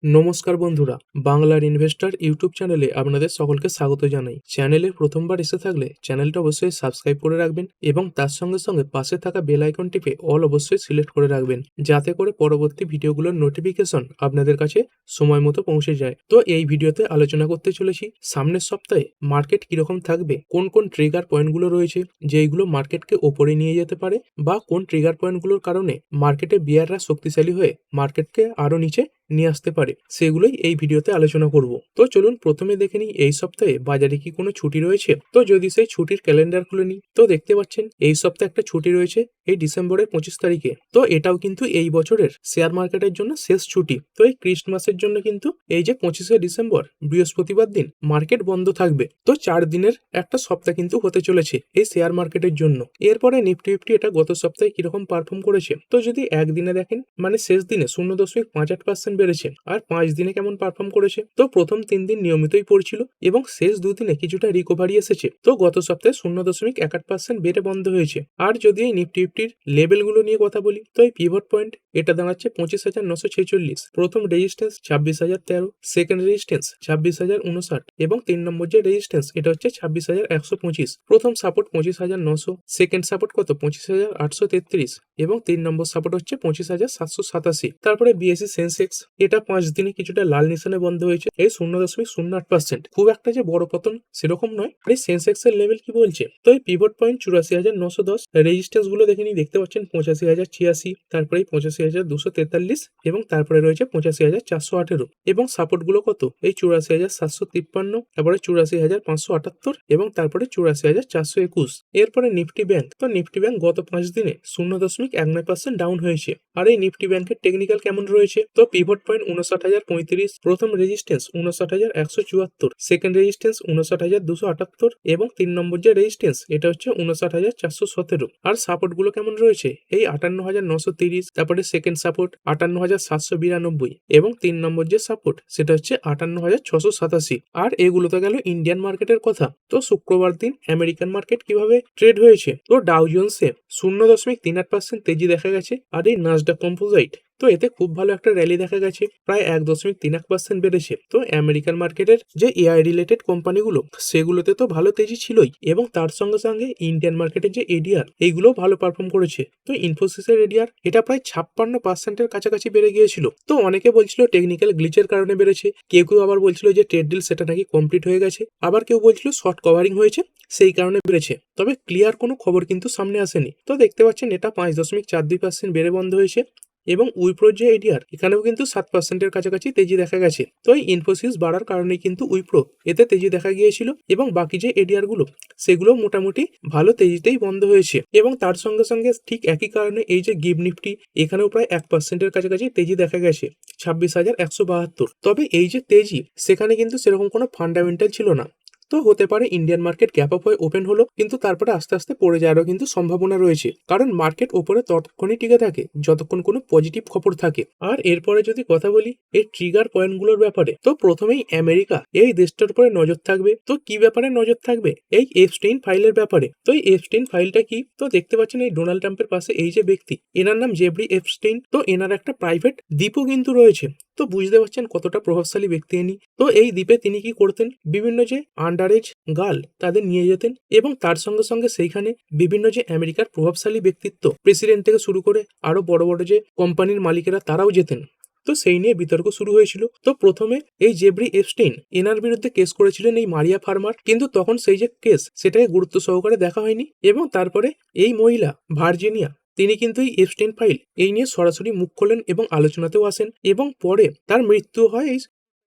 নমস্কার বন্ধুরা, বাংলার ইনভেস্টর ইউটিউব চ্যানেলে আপনাদের সকলকে স্বাগত জানাই। চ্যানেলে প্রথমবার এসে থাকলে চ্যানেলটা অবশ্যই সাবস্ক্রাইব করে রাখবেন এবং তার সঙ্গে সঙ্গে পাশে থাকা বেল আইকন টিপে অল অবশ্যই সিলেক্ট করে রাখবেন, যাতে করে পরবর্তী ভিডিওগুলোর নোটিফিকেশন আপনাদের কাছে সময় মতো পৌঁছে যায়। তো এই ভিডিওতে আলোচনা করতে চলেছি সামনের সপ্তাহে মার্কেট কিরকম থাকবে, কোন কোন ট্রিগার পয়েন্টগুলো রয়েছে যেইগুলো মার্কেটকে ওপরে নিয়ে যেতে পারে, বা কোন ট্রিগার পয়েন্টগুলোর কারণে মার্কেটে বিয়াররা শক্তিশালী হয়ে মার্কেটকে আরো নিচে নিয়ে আসতে পারে, সেগুলোই এই ভিডিওতে আলোচনা করব। তো চলুন প্রথমে দেখে নিই এই সপ্তাহে বাজারে কি কোনো ছুটি রয়েছে। তো যদি সেই ছুটির ক্যালেন্ডার খুলে নিই, তো দেখতে পাচ্ছেন এই সপ্তাহে একটা ছুটি রয়েছে এই ডিসেম্বরের 25 তারিখে। তো এটাও কিন্তু এই বছরের শেয়ার মার্কেটের জন্য শেষ ছুটি। তো এই ক্রিসমাসের জন্য কিন্তু এই যে 25শে ডিসেম্বর বৃহস্পতিবার দিন মার্কেট বন্ধ থাকবে। তো 4 দিনের একটা সপ্তাহ কিন্তু হতে চলেছে এই শেয়ার মার্কেটের জন্য। এরপরে নিফটি ফিফটি এটা গত সপ্তাহে কিরকম পারফর্ম করেছে, তো যদি একদিনে দেখেন মানে শেষ দিনে 0.58% বেড়েছে। আর 5 দিনে কেমন পারফর্ম করেছে, তো প্রথম 3 দিন নিয়মিতই পড়ছিল এবং শেষ 2 দিনে কিছুটা রিকভারি এসেছে। তো গত সপ্তাহে 0.61% বেড়ে বন্ধ হয়েছে। আর যদি এই নিফটি ফিফটির লেভেলগুলো নিয়ে কথা বলি, তো এই পিভট পয়েন্ট এটা দাঁড়াচ্ছে 25,946, প্রথম রেজিস্ট্যান্স 26,013, সেকেন্ড রেজিস্ট্যান্স 26,059 এবং 3 নম্বর যে রেজিস্ট্যান্স এটা হচ্ছে 26,125। প্রথম সাপোর্ট 25,900, সেকেন্ড সাপোর্ট কত 25,833 এবং 3 নম্বর সাপোর্ট হচ্ছে 25,787। তারপরে বিএসসি সেন্সেক্স এটা 5 দিনে কিছুটা লাল নিশানে বন্ধ হয়েছে এই 0.08%। খুব একটা যে বড় পতন সেরকম নয়। আর এই সেন্সেক্স এর লেভেল কি বলছে, তো এই পিভট পয়েন্ট 84,910, রেজিস্ট্যান্স গুলো দেখে নিই, দেখতে পাচ্ছেন 85,086, তারপরে 85,243 এবং তারপরে রয়েছে 85,418 এবং সাপোর্ট গুলো কত এই 84,753, তারপরে 84,578 এবং তারপরে 84,421। এরপরে নিফটি ব্যাংক, তো নিফটি ব্যাংক গত 5 দিনে 0.19% ডাউন হয়েছে। আর এই নিফটি ব্যাংকের টেকনিক্যাল কেমন রয়েছে, তো পিভট পয়েন্ট 59,035, প্রথম রেজিস্ট্যান্স 59,174, সেকেন্ড রেজিস্ট্যান্স 59,278 এবং 3 নম্বর যে রেজিস্ট্যান্স এটা হচ্ছে 59,417। আর সাপোর্ট গুলো কেমন রয়েছে এই 58,930, তারপরে সেকেন্ড সাপোর্ট 58,792 এবং 3 নম্বর যে সাপোর্ট সেটা হচ্ছে 58,687। আর এগুলো তো গেল ইন্ডিয়ান মার্কেটের কথা। তো শুক্রবার দিন আমেরিকান মার্কেট কিভাবে ট্রেড হয়েছে, তো ডাউ জোন্সে 0.38% তেজি দেখা গেছে। আর এই নাসডাক কম্পোজাইট, তো এতে খুব ভালো একটা র্যালি দেখা গেছে, প্রায় 1.31% বেড়েছে। তো আমেরিকান মার্কেটের যে এআই রিলেটেড কোম্পানিগুলো সেগুলোতে তো ভালো তেজি ছিলই, এবং তার সঙ্গে সঙ্গে ইন্ডিয়ান মার্কেটের যে এডিআর এইগুলো ভালো পারফর্ম করেছে। তো ইনফোসিসের এডিআর এটা প্রায় 56%-এর কাছাকাছি বেড়ে গিয়েছিল। তো অনেকে বলছিল টেকনিক্যাল গ্লিচের কারণে বেড়েছে, কেউ কেউ আবার বলছিল যে ট্রেড ডিল সেটা নাকি কমপ্লিট হয়ে গেছে, আবার কেউ বলছিল শর্ট কভারিং হয়েছে সেই কারণে বেড়েছে। তবে ক্লিয়ার কোনো খবর কিন্তু সামনে আসেনি। তো দেখতে পাচ্ছেন এটা 5.42% বেড়ে বন্ধ হয়েছে। এবং উইপ্রোর যে এডিআর এখানেও কিন্তু 7%-এর কাছাকাছি তেজি দেখা গেছে। তো এই ইনফোসিস বাড়ার কারণে কিন্তু উইপ্রো এতে তেজি দেখা গিয়েছিল, এবং বাকি যে এডিআর গুলো সেগুলো মোটামুটি ভালো তেজিতেই বন্ধ হয়েছে। এবং তার সঙ্গে সঙ্গে ঠিক একই কারণে এই যে গিভ নিফটি এখানেও প্রায় 1%-এর কাছাকাছি তেজি দেখা গেছে, 26,172। তবে এই যে তেজি সেখানে কিন্তু সেরকম কোনো ফান্ডামেন্টাল ছিল না। তো হতে পারে ইন্ডিয়ান মার্কেট গ্যাপ আপ হয়ে ওপেন হলো, কিন্তু তারপরে আস্তে আস্তে পড়ে যাওয়ারও কিন্তু সম্ভাবনা রয়েছে, কারণ মার্কেট ওপরে ততক্ষণই টিকে থাকে যতক্ষণ কোনো পজিটিভ খবর থাকে। আর এরপরে যদি কথা বলি এই ট্রিগার পয়েন্টগুলোর ব্যাপারে, তো প্রথমেই আমেরিকা এই দেশটার উপরে নজর থাকবে। তো কি ব্যাপারে নজর থাকবে, এই এপস্টেইন ফাইলের ব্যাপারে। তো এই এপস্টেইন ফাইলটা কি, তো দেখতে পাচ্ছেন এই ডোনাল্ড ট্রাম্পের পাশে এই যে ব্যক্তি এনার নাম জেফরি এপস্টেইন, তো এনার একটা প্রাইভেট দ্বীপও কিন্তু রয়েছে। তো বুঝতে পারছেন কতটা প্রভাবশালী ব্যক্তি ইনি। তো এই দ্বীপে তিনি কি করতেন, বিভিন্ন যে আন্ডারেজ গার্ল তাদের নিয়ে যেতেন, এবং তার সঙ্গে সঙ্গে সেইখানে বিভিন্ন যে আমেরিকার প্রভাবশালী ব্যক্তিত্ব প্রেসিডেন্ট থেকে শুরু করে আরো বড় বড় যে কোম্পানির মালিকেরা তারাও যেতেন। তো সেই নিয়ে বিতর্ক শুরু হয়েছিল। তো প্রথমে এই জেফরি এপস্টেইন এনার বিরুদ্ধে কেস করেছিলেন এই মারিয়া ফার্মার, কিন্তু তখন সেই যে কেস সেটাকে গুরুত্ব সহকারে দেখা হয়নি। এবং তারপরে এই মহিলা ভার্জিনিয়া তিনি কিন্তু এই এপস্টেইন ফাইল এই নিয়ে সরাসরি মুখ খোলেন এবং আলোচনাতেও আসেন, এবং পরে তার মৃত্যু হয় এই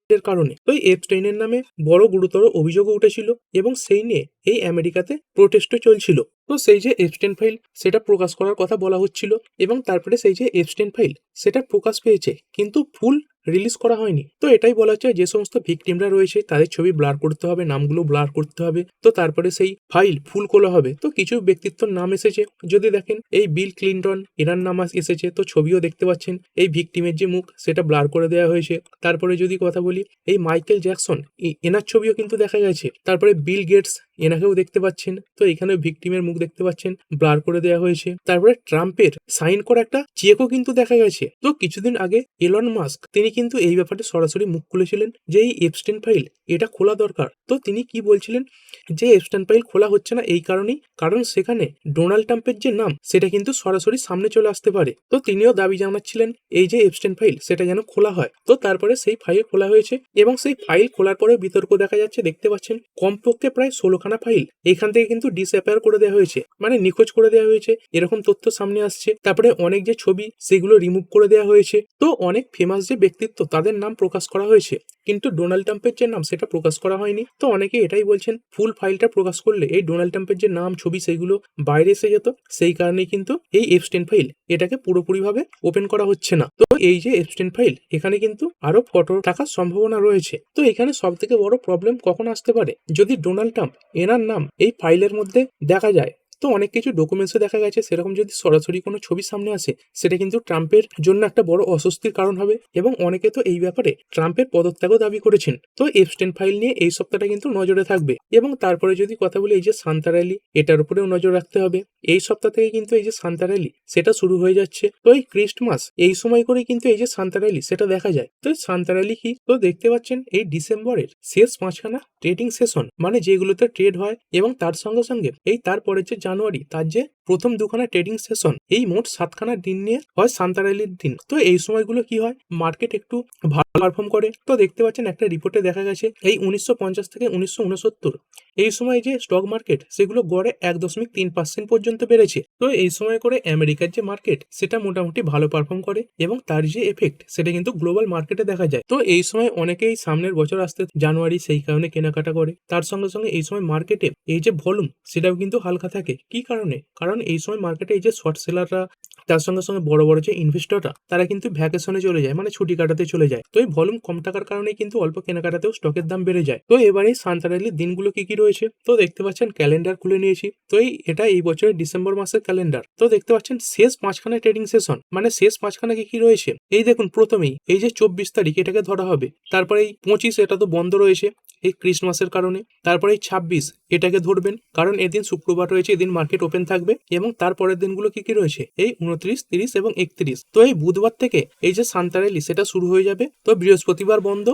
এর কারণে। তো এই এপস্টেইনের নামে বড় গুরুতর অভিযোগও উঠেছিল, এবং সেই নিয়ে এই আমেরিকাতে প্রোটেস্টও চলছিল। তো সেই যে এপস্টেইন ফাইল সেটা প্রকাশ করার কথা বলা হচ্ছিল, এবং তারপরে সেই যে এপস্টেইন ফাইল সেটা প্রকাশ পেয়েছে, কিন্তু ফুল রিলিজ করা হয়নি। তো এটাই বলা হচ্ছে যে সমস্ত ভিকটিমরা রয়েছে তাদের ছবি ব্লার করতে হবে, নামগুলো ব্লার করতে হবে, তো তারপরে সেই ফাইল ফুল খোলা হবে। তো কিছু ব্যক্তিত্বর নাম এসেছে, যদি দেখেন এই বিল ক্লিনটন এনার নাম এসেছে, তো ছবিও দেখতে পাচ্ছেন এই ভিকটিমের যে মুখ সেটা ব্লার করে দেওয়া হয়েছে। তারপরে যদি কথা বলি এই মাইকেল জ্যাকসন এনার ছবিও কিন্তু দেখা গেছে। তারপরে বিল গেটস এনাকেও দেখতে পাচ্ছেন। তো এখানে ভিকটিমের মুখ দেখতে পাচ্ছেন, ব্লার করে দেওয়া হয়েছে। তারপরে ট্রাম্পের সাইন করা একটা চেকও কিন্তু দেখা গেছে। তো কিছুদিন আগে এলন মাস্ক তিনি কিন্তু এই ব্যাপারে সরাসরি মুখ খুলেছিলেন যে এই এপস্টেইন ফাইল এটা খোলা দরকার। তো তিনি কি বলছিলেন যে এপস্টেইন ফাইল খোলা হচ্ছে না এই কারণেই, কারণ সেখানে ডোনাল্ড ট্রাম্পের যে নাম সেটা কিন্তু সরাসরি সামনে চলে আসতে পারে। তো তিনিও দাবি জানাচ্ছিলেন এই যে এপস্টেইন ফাইল সেটা যেন খোলা হয়। তো তারপরে সেই ফাইল খোলা হয়েছে এবং সেই ফাইল খোলার পরে বিতর্ক দেখা যাচ্ছে, দেখতে পাচ্ছেন কমপক্ষে প্রায় 16খানা ফাইল এখান থেকে কিন্তু ডিসঅ্যাপিয়ার করে দেওয়া হয়েছে, মানে নিখোঁজ করে দেওয়া হয়েছে, এরকম তথ্য সামনে আসছে। তারপরে অনেক যে ছবি সেগুলো রিমুভ করে দেওয়া হয়েছে। তো অনেক ফেমাস যে ব্যক্তিত্ব তাদের নাম প্রকাশ করা হয়েছে, কিন্তু ডোনাল্ড ট্রাম্পের যে নাম সেটা প্রকাশ করা হয়নি। তো অনেকে এটাই বলছেন ফুল ফাইলটা প্রকাশ করলে এই ডোনাল্ড ট্রাম্পের যে নাম ছবি সেগুলো বাইরে এসে যেত, সেই কারণেই কিন্তু এই এপস্টেইন ফাইল এটাকে পুরোপুরিভাবে ওপেন করা হচ্ছে না। তো এই যে এপস্টেইন ফাইল এখানে কিন্তু আরো ফটো থাকার সম্ভাবনা রয়েছে। তো এখানে সব থেকে বড় প্রবলেম কখন আসতে পারে, যদি ডোনাল্ড ট্রাম্প এনার নাম এই ফাইলের মধ্যে দেখা যায়। তো অনেক কিছু ডকুমেন্টসে দেখা গেছে, সেরকম যদি সরাসরি কোনো ছবি সামনে আসে সেটা কিন্তু ট্রাম্পের জন্য একটা বড় অস্বস্তির কারণ হবে এবং অনেকে তো এই ব্যাপারে ট্রাম্পের পদত্যাগও দাবি করেছেন। তো এপস্টেইন ফাইল নিয়ে এই সপ্তাহটা কিন্তু নজরে থাকবে। এবং তারপরে যদি কথা বলি এই যে সান্তা র্যালি, এটার উপরেও নজর রাখতে হবে। এই সপ্তাহ থেকে কিন্তু এই যে সান্তা র্যালি সেটা শুরু হয়ে যাচ্ছে। তো এই ক্রিস্টমাস এই সময় করে কিন্তু এই যে সান্তা র্যালি সেটা দেখা যায়। তো এই সান্তা র্যালি কি, তো দেখতে পাচ্ছেন এই ডিসেম্বরের শেষ 5খানা ট্রেডিং সেশন, মানে যেগুলোতে ট্রেড হয়, এবং তার সঙ্গে সঙ্গে এই তারপরের যে জানুয়ারি তার যে প্রথম 2খানা ট্রেডিং সেশন, এই মোট 7খানা দিন নিয়ে হয় সান্তা র্যালির দিন। তো এই সময়গুলো কি হয়, মার্কেট একটু ভালো পারফর্ম করে। তো দেখতে পাচ্ছেন একটা রিপোর্টে দেখা গেছে এই 1950 থেকে 1969 এই সময় যে স্টক মার্কেট সেগুলো গড়ে 1.3% পর্যন্ত বেড়েছে। তো এই সময় করে আমেরিকার যে মার্কেট সেটা মোটামুটি ভালো পারফর্ম করে এবং তার যে এফেক্ট সেটা কিন্তু গ্লোবাল মার্কেটে দেখা যায়। তো এই সময় অনেকেই সামনের বছর আসতে জানুয়ারি সেই কারণে কেনাকাটা করে। তার সঙ্গে সঙ্গে এই সময় মার্কেটে এই যে ভলিউম সেটাও কিন্তু হালকা থাকে। কি কারণে, কারণ এই সময় মার্কেটে এই যে শর্ট সেলাররা, তার সঙ্গে সঙ্গে বড় বড় যে ইনভেস্টররা তারা কিন্তু ভ্যাকেশনে চলে যায়, মানে ছুটি কাটাতে চলে যায়। তো এই ভলিউম কম থাকার কারণে কিন্তু অল্প কেনাকাটাতেও স্টকের দাম বেড়ে যায়। তো এবারে সান্তা র্যালির দিনগুলো কি কি রয়েছে, তো দেখতে পাচ্ছেন ক্যালেন্ডার খুলে নিয়েছি। তো এটা এই বছরের ডিসেম্বর মাসের ক্যালেন্ডার। তো দেখতে পাচ্ছেন শেষ 5খানা ট্রেডিং সেশন, মানে শেষ 5খানা কি কি রয়েছে, এই দেখুন প্রথমেই এই যে 24 তারিখ এটাকে ধরা হবে। তারপরে এই 25 এটা তো বন্ধ রয়েছে এই ক্রিসমাসের কারণে। তারপরে এই 26 এটাকে ধরবেন, কারণ এদিন শুক্রবার রয়েছে, এদিন মার্কেট ওপেন থাকবে। এবং তারপরের দিনগুলো কি কি রয়েছে, এই 29, 30 এবং 31। তো এই বুধবার থেকে এই যে সান্তা র্যালি সেটা শুরু হয়ে যাবে। তো বৃহস্পতিবার বন্ধ,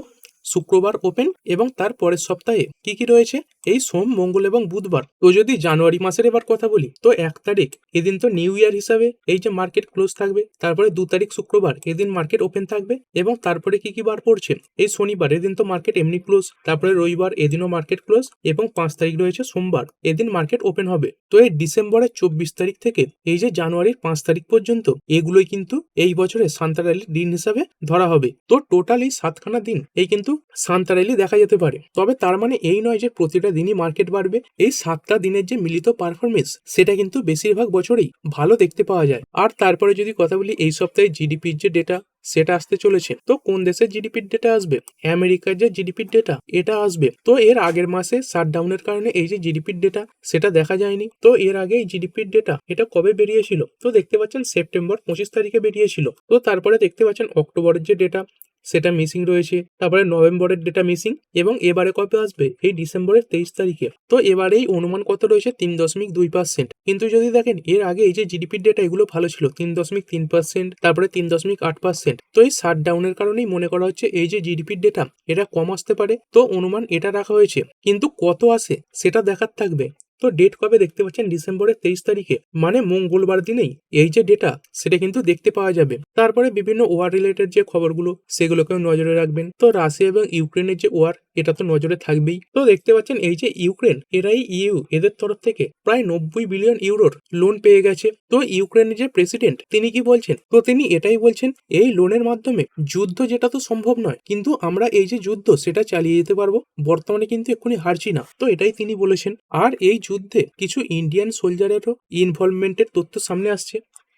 শুক্রবার ওপেন, এবং তার পরের সপ্তাহে কি কি রয়েছে, এই সোম, মঙ্গল এবং বুধবার। তো যদি জানুয়ারি মাসের এবার কথা বলি, তো 1 তারিখ এদিন তো নিউ ইয়ার হিসাবে এই যে মার্কেট ক্লোজ থাকবে। তারপরে 2 তারিখ শুক্রবার এদিন মার্কেট ওপেন থাকবে। এবং তারপরে কি কি বার পড়ছে, এই শনিবার এদিন তো মার্কেট এমনি ক্লোজ। তারপরে রবিবার এদিনও মার্কেট ক্লোজ। এবং 5 তারিখ রয়েছে সোমবার, এদিন মার্কেট ওপেন হবে। তো এই ডিসেম্বরের 24 তারিখ থেকে এই যে জানুয়ারির 5 তারিখ পর্যন্ত এগুলোই কিন্তু এই বছরের সান্তা র্যালির দিন হিসাবে ধরা হবে। তো টোটাল এই 7খানা দিন এই কিন্তু সান্তা র্যালি দেখা যেতে পারে। তবে তার মানে এই নয় যে প্রতিটা দিনই মার্কেট বাড়বে। এই 7টা দিনের যে মিলিত পারফরমেন্স সেটা কিন্তু বেশিরভাগ বছরেই ভালো দেখতে পাওয়া যায়। আর তারপরে যদি কথা বলি এই সপ্তাহে জিডিপির যে ডেটা সেটা আসতে চলেছে। তো কোন দেশের জিডিপির ডেটা আসবে, আমেরিকার যে জিডিপির ডেটা এটা আসবে। তো এর আগের মাসে শাটডাউনের কারণে এই যে জিডিপির ডেটা সেটা দেখা যায়নি। তো এর আগে এই জিডিপির ডেটা এটা কবে বেরিয়েছিল, তো দেখতে পাচ্ছেন সেপ্টেম্বর 25 তারিখে বেরিয়েছিল। তো তারপরে দেখতে পাচ্ছেন অক্টোবরের যে ডেটা সেটা মিসিং রয়েছে, তারপরে নভেম্বরের ডেটা মিসিং, এবং এবারে কবে আসবে, এই ডিসেম্বরের 23 তারিখে। তো এবারে এই অনুমান কত রয়েছে, 3.2%। কিন্তু যদি দেখেন এর আগে এই যে জিডিপির ডেটা এগুলো ভালো ছিল, 3.3%, তারপরে 3.8%। তো এই শাটডাউনের কারণেই মনে করা হচ্ছে এই যে জিডিপির ডেটা এটা কম আসতে পারে। তো অনুমান এটা রাখা হয়েছে, কিন্তু কত আসে সেটা দেখার থাকবে। তো ডেট কবে দেখতে পাচ্ছেন, ডিসেম্বরের 23 তারিখে, মানে মঙ্গলবার দিনেই এই যে ডেটা সেটা কিন্তু দেখতে পাওয়া যাবে। তারপরে বিভিন্ন ওয়ার রিলেটেড যে খবরগুলো সেগুলোকেও নজরে রাখবেন। তো রাশিয়া এবং ইউক্রেনের যে ওয়ার এটা তো নজরে থাকবেই। তো দেখতে পাচ্ছেন এই যে ইউক্রেন, এরাই ইউ এদের তরফ থেকে প্রায় 90 বিলিয়ন ইউরোর লোন পেয়ে গেছে। তো ইউক্রেনের যে প্রেসিডেন্ট তিনি কি বলছেন, তো তিনি এটাই বলছেন এই লোনের মাধ্যমে যুদ্ধ যেটা তো সম্ভব নয়, কিন্তু আমরা এই যে যুদ্ধ সেটা চালিয়ে যেতে পারবো, বর্তমানে কিন্তু এক্ষুনি হারছি না। তো এটাই তিনি বলেছেন। আর এই যুদ্ধে কিছু ইন্ডিয়ান সোলজারেরও ইনভলভমেন্টের তথ্য সামনে আসছে।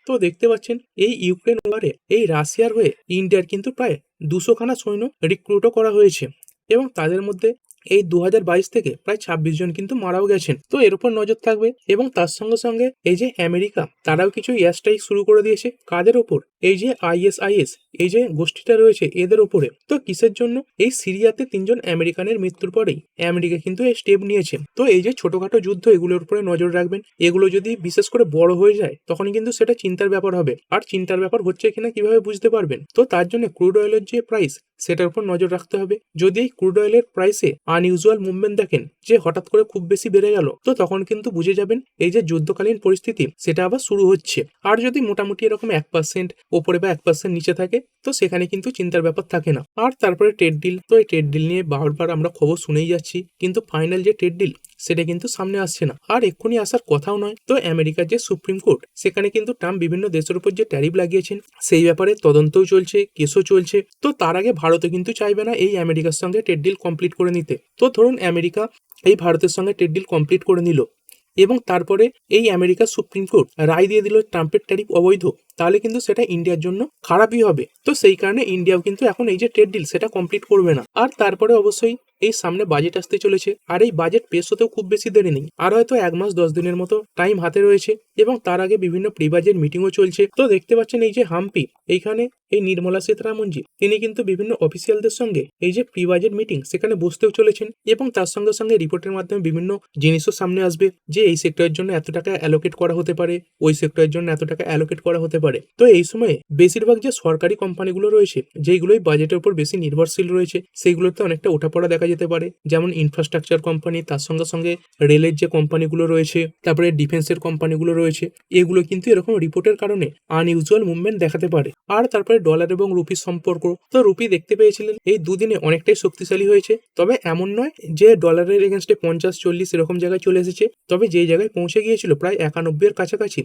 তো দেখতে পাচ্ছেন এই ইউক্রেন ওয়ারে এই রাশিয়ার হয়ে ইন্ডিয়ার কিন্তু প্রায় 200খানা সৈন্য রিক্রুটও করা হয়েছে, এবং তাদের মধ্যে এই 2022 থেকে প্রায় 26 জন কিন্তু মারাও গেছেন। তো এর উপর নজর থাকবে এবং তার সঙ্গে সঙ্গে এই যে আমেরিকা তারাও কিছু এয়ার স্ট্রাইক শুরু করে দিয়েছে কাদের ওপর, এই যে ISIS এই যে গোষ্ঠীটা রয়েছে এদের উপরে। তো কিসের জন্য, এই সিরিয়াতে 3জন আমেরিকানের মৃত্যুর পরেই আমেরিকা কিন্তু এই স্টেপ নিয়েছে। তো এই যে ছোটখাটো যুদ্ধ এগুলোর উপরে নজর রাখবেন, এগুলো যদি বিশেষ করে বড় হয়ে যায় তখন কিন্তু সেটা চিন্তার ব্যাপার হবে, আর চিন্তার ব্যাপার হচ্ছে কিনা কিভাবে বুঝতে পারবেন। তো তার জন্য ক্রুড অয়েলের যে প্রাইস সেটার উপর নজর রাখতে হবে। যদি এই ক্রুড অয়েলের প্রাইসে আনইউজুয়াল মুভমেন্ট দেখেন যে হঠাৎ করে খুব বেশি বেড়ে গেল, তো তখন কিন্তু বুঝে যাবেন এই যে যুদ্ধকালীন পরিস্থিতি সেটা আবার শুরু হচ্ছে। আর যদি মোটামুটি এরকম 1% ওপরে বা 1% নিচে থাকে তো সেখানে কিন্তু চিন্তার ব্যাপার থাকে না। আর তারপরে ট্রেড ডিল, তো এই ট্রেড ডিল নিয়ে বারবার আমরা খবর শুনেই যাচ্ছি, কিন্তু ফাইনাল যে ট্রেড ডিল সেটা কিন্তু সামনে আসছে না, আর এক্ষুনি আসার কথাও নয়। তো আমেরিকার যে সুপ্রিম কোর্ট সেখানে কিন্তু ট্রাম্প বিভিন্ন দেশের উপর যে ট্যারিফ লাগিয়েছেন সেই ব্যাপারে তদন্তও চলছে, কেসও চলছে। তো তার আগে ভারতও কিন্তু চাইবে না এই আমেরিকার সঙ্গে ট্রেড ডিল কমপ্লিট করে নিতে। তো ধরুন আমেরিকা এই ভারতের সঙ্গে ট্রেড ডিল কমপ্লিট করে নিল এবং তারপরে এই আমেরিকার সুপ্রিম কোর্ট রায় দিয়ে দিল ট্রাম্পের ট্যারিফ অবৈধ, তাহলে কিন্তু সেটা ইন্ডিয়ার জন্য খারাপই হবে। তো সেই কারণে ইন্ডিয়াও কিন্তু এখন এই যে ট্রেড ডিল সেটা কমপ্লিট করবে না। আর তারপরে অবশ্যই এই সামনে বাজেট আসতে চলেছে, আর এই বাজেট পেশ হতেও খুব বেশি দেরি নেই, আর হয়তো 1 মাস 10 দিনের মতো টাইম হাতে রয়েছে এবং তার আগে বিভিন্ন প্রি বাজেট মিটিংও চলছে। তো দেখতে পাচ্ছেন এই যে হাম্পি, এইখানে এই নির্মলা সীতারামনজি তিনি কিন্তু বিভিন্ন অফিসিয়ালদের সঙ্গে এই যে প্রি বাজেট মিটিং সেখানে বসতেও চলেছেন এবং তার সঙ্গে সঙ্গে রিপোর্টের মাধ্যমে বিভিন্ন জিনিসও সামনে আসবে যে এই সেক্টরের জন্য এত টাকা অ্যালোকেট করা হতে পারে, ওই সেক্টরের জন্য এত টাকা অ্যালোকেট করা হতে পারে। তো এই সময়ে বেশিরভাগ যে সরকারি কোম্পানিগুলো রয়েছে যেগুলোই বাজেটের উপর বেশি নির্ভরশীল রয়েছে সেইগুলোতে অনেকটা ওঠাপড়া দেখা যেতে পারে, যেমন ইনফ্রাস্ট্রাকচার কোম্পানি, তার সঙ্গে সঙ্গে রেলের যে কোম্পানিগুলো রয়েছে, তারপরে ডিফেন্সের কোম্পানিগুলো রয়েছে, এগুলো কিন্তু এরকম রিপোর্টের কারণে আনইউজুয়াল মুভমেন্ট দেখাতে পারে। আর তারপরে ডলার এবং রুপির সম্পর্ক, তো রুপি দেখতে পেয়েছিলেন এই দুদিনে অনেকটাই শক্তিশালী হয়েছে, তবে এমন নয় যে ডলারের এগেনস্টে 50-40 এরকম জায়গায় চলে এসেছে, তবে যেই জায়গায় পৌঁছে গিয়েছিল প্রায় 91 এর কাছাকাছি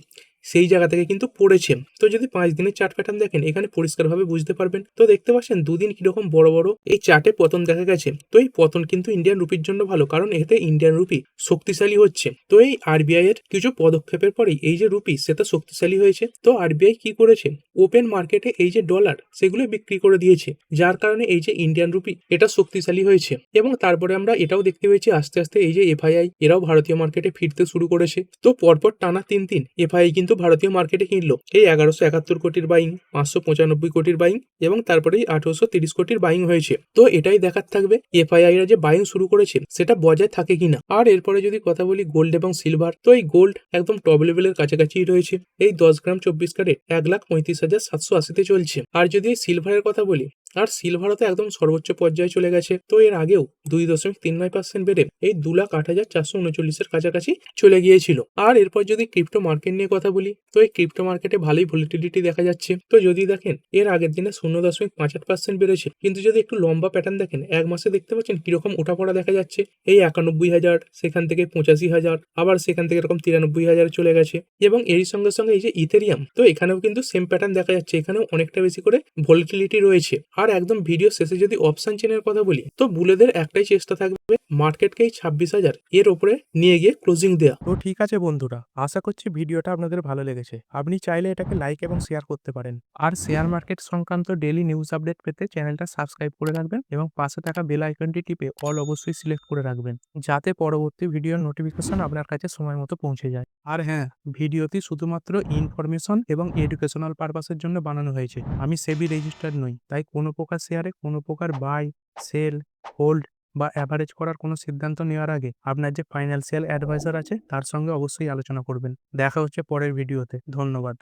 সেই জায়গা থেকে কিন্তু পড়েছে। তো যদি 5 দিনের চার্ট প্যাটার্ন দেখেন এখানে পরিষ্কারভাবে বুঝতে পারবেন। তো দেখতে পাচ্ছেন দুদিন কিরকম বড় বড় এই চার্টে পতন দেখা গেছে। তো এই পতন কিন্তু ইন্ডিয়ান রুপির জন্য ভালো, কারণ এতে ইন্ডিয়ান রুপি শক্তিশালী হচ্ছে। তো এই আরবিআই এর কিছু পদক্ষেপের পরেই এই যে রুপি সেটা শক্তিশালী হয়েছে। তো আরবিআই কি করেছে, ওপেন মার্কেটে এই যে ডলার সেগুলো বিক্রি করে দিয়েছে, যার কারণে এই যে ইন্ডিয়ান রুপি এটা শক্তিশালী হয়েছে। এবং তারপরে আমরা এটাও দেখতে পেয়েছি আস্তে আস্তে এই যে এফআইআই এরাও ভারতীয় মার্কেটে ফিরতে শুরু করেছে। তো পরপর টানা 3 দিন এফআইআই কিন্তু ভারতীয় মার্কেটে কিনলো এই 1171 কোটির বাইং, 595 কোটির বাইং এবং তারপরেই 1830 কোটির বাইং হয়েছে। তো এটাই দেখার থাকবে এফআইআই রা যে বাইং শুরু করেছে সেটা বজায় থাকে কিনা। আর এরপরে যদি কথা বলি গোল্ড এবং সিলভার, তো এই গোল্ড একদম টপ লেভেলের কাছাকাছি রয়েছে, এই 10 গ্রাম 24 ক্যারেট 1,35,780 চলছে। আর যদি এই সিলভারের কথা বলি, আর সিলভারও তো একদম সর্বোচ্চ পর্যায়ে চলে গেছে। তো এর আগেও 2.39% বেড়ে এই 2,08,439 কাছাকাছি চলে গিয়েছিল। আর এরপর যদি ক্রিপ্টো মার্কেট নিয়ে কথা বলি, তো এই ক্রিপ্টো মার্কেটে ভালোই ভলিটিলিটি দেখা যাচ্ছে। তো যদি দেখেন এর আগের দিনে 0.58% বেড়েছে, কিন্তু যদি একটু লম্বা প্যাটার্ন দেখেন এক মাসে দেখতে পাচ্ছেন কিরকম ওঠাপড়া দেখা যাচ্ছে। এই 91,000, সেখান থেকে 85,000, আবার সেখান থেকে এরকম 93,000 চলে গেছে। এবং এরই সঙ্গে সঙ্গে এই যে ইথেরিয়াম, তো এখানেও কিন্তু সেম প্যাটার্ন দেখা যাচ্ছে, এখানেও অনেকটা বেশি করে ভলিটিলিটি রয়েছে। আর একদম ভিডিও শেষে যদি অপশন চেনের কথা বলি, তো বুলেদের একটাই চেষ্টা থাকবে মার্কেটকে এই 26,000 এর উপরে নিয়ে গিয়ে ক্লোজিং দেওয়া। তো ঠিক আছে বন্ধুরা, আশা করছি ভিডিওটা আপনাদের ভালো লেগেছে। আপনি চাইলে এটাকে লাইক এবং শেয়ার করতে পারেন। আর শেয়ার মার্কেট সংক্রান্ত ডেইলি নিউজ আপডেট পেতে চ্যানেলটা সাবস্ক্রাইব করে রাখবেন এবং পাশে থাকা বেল আইকনটি টিপে অল অবশ্যই সিলেক্ট করে রাখবেন, যাতে পরবর্তী ভিডিওর নোটিফিকেশন আপনার কাছে সময় মতো পৌঁছে যায়। আর হ্যাঁ, ভিডিওটি শুধুমাত্র ইনফরমেশন এবং এডুকেশনাল পারপাসের জন্য বানানো হয়েছে। আমি সেবি রেজিস্টার্ড নই, তাই কোনো প্রকার শেয়ারে কোনো প্রকার বাই, সেল, হোল্ড বা অ্যাভারেজ করার কোনো সিদ্ধান্ত নেওয়ার আগে আপনার যে ফাইন্যান্সিয়াল অ্যাডভাইজার আছে তার সঙ্গে অবশ্যই আলোচনা করবেন। দেখা হচ্ছে পরের ভিডিওতে। ধন্যবাদ।